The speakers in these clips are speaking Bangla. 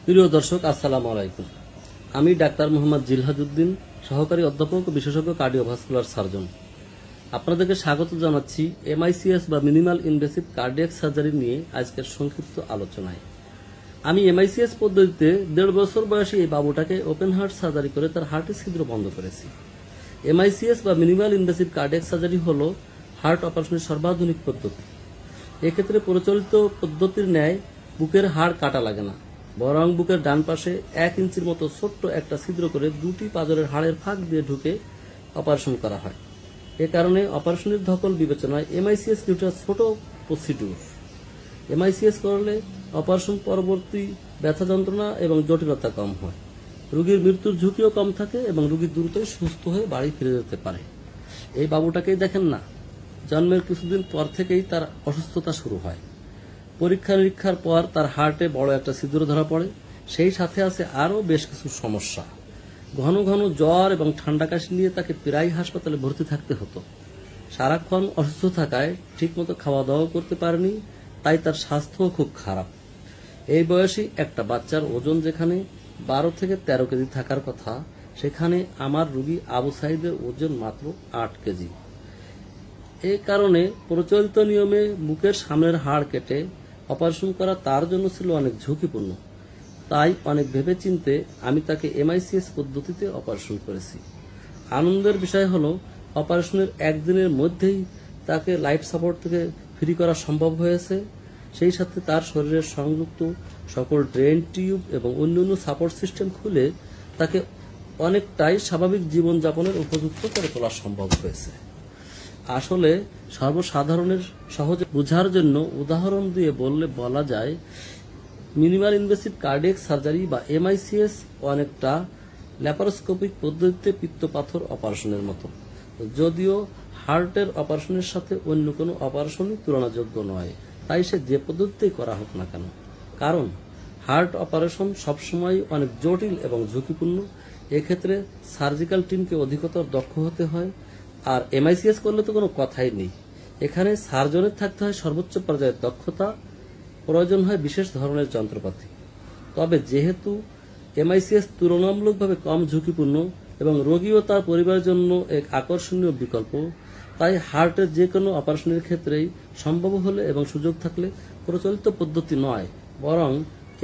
প্রিয় দর্শক, আসসালামু আলাইকুম। আমি ডাক্তার মোহাম্মদ জিলহাদউদ্দিন, সহকারী অধ্যাপক ও বিশেষজ্ঞ কার্ডিওভাস্কুলার সার্জন। আপনাদেরকে স্বাগত জানাচ্ছি এমআইসিএস বা মিনিমাল ইনভেসিভ কার্ডিয়াক সার্জারি নিয়ে আজকের সংক্ষিপ্ত আলোচনায়। আমি এমআইসিএস পদ্ধতিতে 1.5 বছর বয়সী এই বাবুটাকে ওপেন হার্ট সার্জারি করে তার হার্টের ছিদ্র বন্ধ করেছি। এমআইসিএস বা মিনিমাল ইনভেসিভ কার্ডিয়াক সার্জারি হল হার্ট অপারেশনের সর্বাধুনিক পদ্ধতি। এক্ষেত্রে প্রচলিত পদ্ধতির ন্যায় বুকের হাড় কাটা লাগে না, বরং বুকের ডান পাশে 1 ইঞ্চির মতো ছোট্ট একটা ছিদ্র করে দুটি পাঁজরের হাড়ের ফাঁক দিয়ে ঢুকে অপারেশন করা হয়। এ কারণে অপারেশনের ধকল বিবেচনায় এমআইসিএস কিছুটা ছোট প্রসিডিউর। এমআইসিএস করলে অপারেশন পরবর্তী ব্যথা যন্ত্রণা এবং জটিলতা কম হয়, রোগীর মৃত্যুর ঝুঁকিও কম থাকে এবং রোগী দ্রুতই সুস্থ হয়ে বাড়ি ফিরে যেতে পারে। এই বাবুটাকেই দেখেন না, জন্মের কিছুদিন পর থেকেই তার অসুস্থতা শুরু হয়। পরীক্ষা নিরীক্ষার পর তার হার্টে বড় একটা ছিদ্র ধরা পড়ে। সেই সাথে আছে আরও বেশ কিছু সমস্যা। ঘন ঘন জ্বর এবং ঠান্ডা কাশি নিয়ে তাকে প্রায় হাসপাতালে ভর্তি থাকতে হতো। সারাক্ষণ অসুস্থ থাকায় ঠিকমতো খাওয়া দাওয়া করতে পারেনি, তাই তার স্বাস্থ্যও খুব খারাপ। এই বয়সী একটা বাচ্চার ওজন যেখানে 12 থেকে 13 কেজি থাকার কথা, সেখানে আমার রোগী আবু সাইদের ওজন মাত্র 8 কেজি। এই কারণে প্রচলিত নিয়মে বুকের সামনের হাড় কেটে অপারেশন করা তার জন্য ছিল অনেক ঝুঁকিপূর্ণ। তাই অনেক ভেবেচিন্তে আমি তাকে এমআইসিএস পদ্ধতিতে অপারেশন করেছি। আনন্দের বিষয় হলো, অপারেশনের একদিনের মধ্যেই তাকে লাইফ সাপোর্ট থেকে ফ্রি করা সম্ভব হয়েছে। সেই সাথে তার শরীরের সংযুক্ত সকল ড্রেন টিউব এবং অন্যান্য সাপোর্ট সিস্টেম খুলে তাকে অনেকটাই স্বাভাবিক জীবনযাপনের উপযুক্ত করে তোলা সম্ভব হয়েছে। আসলে সর্বসাধারণের সহজে বোঝার জন্য উদাহরণ দিয়ে বলা যায়, মিনিমাল ইনভেসিভ কার্ডিয়াক সার্জারি বা এমআইসিএস অনেকটা ল্যাপারোস্কোপিক পদ্ধতিতে পিত্তপাথর অপারেশনের মতো, যদিও হার্টের অপারেশনের সাথে অন্য কোনো অপারেশনই তুলনাযোগ্য নয়। তাই সে যে পদ্ধতিতেই করা হোক না কেন, কারণ হার্ট অপারেশন সবসময় অনেক জটিল এবং ঝুঁকিপূর্ণ। এক্ষেত্রে সার্জিক্যাল টিমকে অধিকতর দক্ষ হতে হয়। আর এমআইসিএস করলে তো কোনো কথাই নেই, এখানে সার্জনের থাকতে হয় সর্বোচ্চ পর্যায়ের দক্ষতা, প্রয়োজন হয় বিশেষ ধরনের যন্ত্রপাতি। তবে যেহেতু এমআইসিএস তুলনামূলকভাবে কম ঝুঁকিপূর্ণ এবং রোগী ও তার পরিবারের জন্য এক আকর্ষণীয় বিকল্প, তাই হার্টের যে কোনো অপারেশনের ক্ষেত্রেই সম্ভব হলে এবং সুযোগ থাকলে প্রচলিত পদ্ধতি নয়, বরং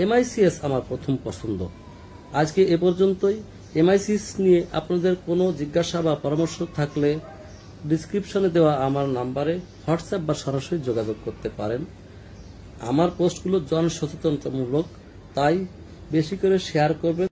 এমআইসিএস আমার প্রথম পছন্দ। আজকে এ পর্যন্তই। এমআইসিএস নিয়ে আপনাদের কোনো জিজ্ঞাসা বা পরামর্শ থাকলে ডিসক্রিপশনে দেওয়া আমার নাম্বারে হোয়াটসঅ্যাপ বা সরাসরি যোগাযোগ করতে পারেন। আমার পোস্টগুলো জনসচেতনতামূলক, তাই বেশি করে শেয়ার করবেন।